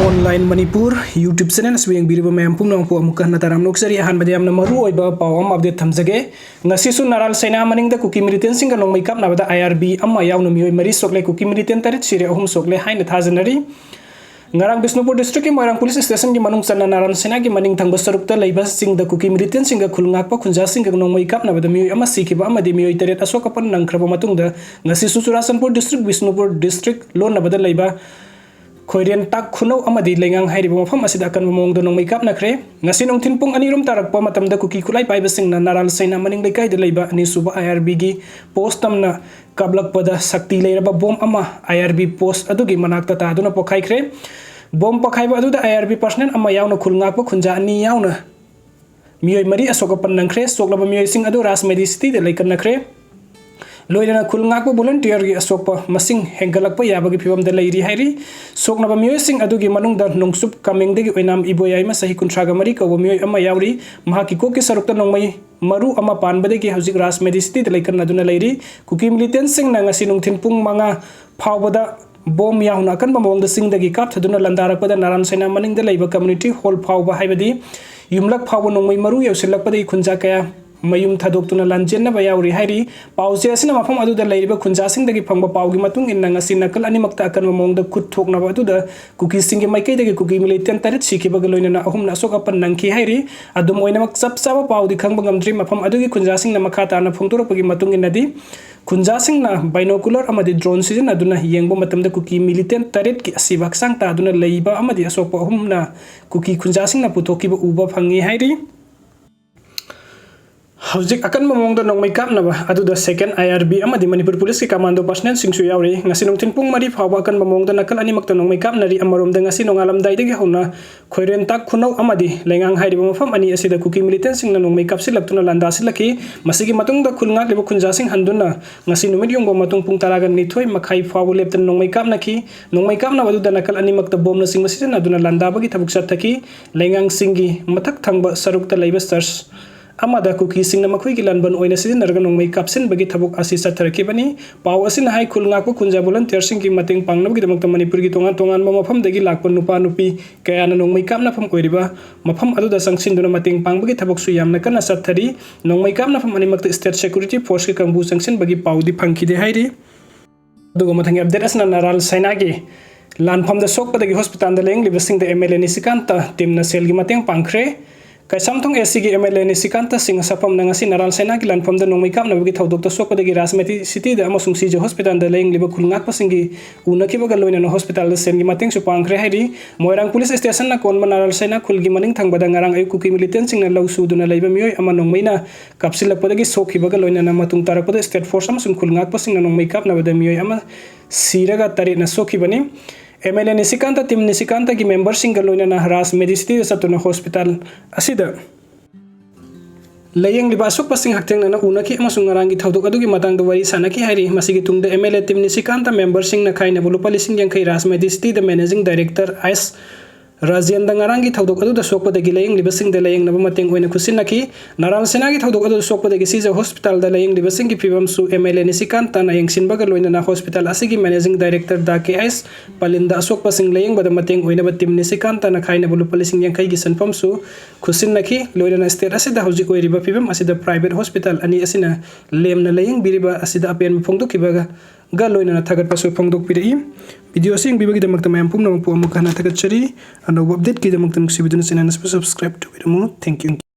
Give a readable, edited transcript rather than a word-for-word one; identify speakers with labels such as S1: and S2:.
S1: online Manipur YouTube channel स्विंग बीरबा ma'am पुंगनांग पु अमुक हना ताराम नोक्सरी अहान बदे हमना मरु ओइबा पावम अपडेट थमजगे ngasisu naral saina maning da kuki militan singa nong makeup nabada IRB amma yaunu mioi mari sokle kuki militan tarit sire ahum sokle haina thajanari ngarang Bisnupur district ki Moirang police station ki manung sanna naral saina ki maning thangba sarukta leiba sing da kuki militan singa khulngak pa khunja singa nong makeup nabada mioi amma sikiba amma de mioi tarit asokapan nangkraba matung da ngasisu Churachandpur district Bisnupur district lo nabada leiba खोरियन ताक खुनौ अमदि लेंगांग हाइरिबो मफम असिदा कन मोंग दो नोंमै काप नखरे ngasi nongthin pung anirum tarak pa matamda kuki kulai pai basing na naral saina maning lekai de leiba ani suba IRB gi post tamna kablak pada sakti leiraba bom ama IRB post adugi manakta ta aduna pokhai khre bom pokhai ba aduda IRB personnel ama yauna khulngak pa khunja ani yauna mioi mari asoka pan nangkhre soklaba mioi sing adu ras medicity de leikan nakre loirana khulngak pa volunteer gi asokpa masing hengalakpa yabagi phibam da leiri hairi soknaba mioi sing adugi manung da nongsup kameng degi oinam iboyai ma sahi kuntraga mari ko mioi ama yauri mahaki ko ki sarukta nongmai maru ama panbadegi hauzik ras medicity de leikan aduna leiri kuki militant sing na ngasi nongthin pung manga phawbada bom yauna kan bamong da sing degi kap thaduna landarakpada naran saina maning da leiba community hall phawba haibadi yumlak phawba nongmai maru yausilakpada khunja kaya mayum thadokuna lanjen na bayauri hairi pause asina mafam adu da leiba khunja sing dagi phangba pawgi matung in ngasi nakal ani makta kan mong da khut thokna ba adu da kuki sing mai kai dagi kuki militant tarit sikhi baga loina na ahum na soka pan nangki hairi adum oina mak sap sapa pawdi khangba ngamdri mafam adu gi khunja sing na makha ta na phongtor pagi matung in nadi khunja sing na binocular amadi drone season aduna yengbo matam da kuki militant tarit ki asibak sang ta aduna leiba amadi asokpa ahum na kuki khunja sing na puthoki ba uba phangi hairi Hauzik akan memongda nong makeup naba adu da second IRB amadi Manipur police ki commando personnel singsu yauri ngasi nong tinpung mari phawba akan memongda nakal ani makta nong makeup nari amarom da ngasi nong alam dai degi hona khoiren tak khunau amadi lengang hairiba mafam ani asida kuki militant sing na nong makeup silaktuna landa silaki masigi matung da khulngak leba khunja sing handuna ngasi numid yongbo matung pung taragan ni thoi makhai phawbu leptan nong makeup naki nong makeup na adu da nakal ani makta bom na sing masina aduna landa bagi thabuk sat thaki lengang singi mathak thangba sarukta leiba stars amada kuki sing na makhoi ki lanban oina sidin narga nong makeup sin bagi thabuk asi satharki bani paw asin hai khulngak ko kunja volunteer sing ki mating pangnab gi damak Manipur gi tongan tongan mafam dagi lakpan nupa nupi kaya na nong makeup na pham oiriba mafam adu da sangsin duna mating pang bagi thabuk su yamna kana sathari nong makeup na pham ani makta state security force ki kangbu sangsin bagi paw di phangki de hairi dugo mathangi update asna naral saina gi lanpham da sok padagi hospital da leng libasing da MLA Nisikanta team na sel gi mateng pangkhre Kaisamthong SC gi MLA Nisikanta sing sapam na ngasi naral saina ki lanpham da nong makeup na bagi thodok ta sok padagi Rasmeti city da amasung si hospital da leng liba khulngak pasingi unaki baga loina no hospital da sen gi mateng su pangkhre hairi Moirang police station na kon naral saina khulgi maning thang bada ngarang ay kuki militant sing na lawsu duna leiba mioi ama nong maina kapsilak padagi sokhi baga loina na matung tarak pada state force amasung khulngak pasing na nong makeup na bada mioi ama siraga tari na sokhi bani MLA Nisikanta team Nisikanta ki member single loina na ras medicity satuna hospital asida layeng liba asok pasing hakteng na unaki amasung ngarangi thodok adugi matang da wari sanaki hairi masigi tungda MLA team Nisikanta member sing na khaina bulupa lising yang khai ras medicity the managing director S Rajian da ngarangi thodok adu da sokpa da gilayeng libasing da layeng na mateng oina khusinaki naral sena gi thodok adu sokpa da gisi hospital da layeng libasing ki phibam su MLA Nisikanta na yengsin baga loina na hospital asigi managing director da KS Palinda asok pasing layeng bada mateng oina ba team Nisikanta na khaina bulu policing yang kai gi sanpam su khusinaki loina na state asida hauji ko riba phibam asida private hospital ani asina lem na layeng biriba asida apen phongdo kibaga ga loina na thagat pasu phongdok piri video sing bibagi damak tamayam pum na pu amuk hana thagat chari ano update ki damak tamuk sibidun sina subscribe to video mo thank you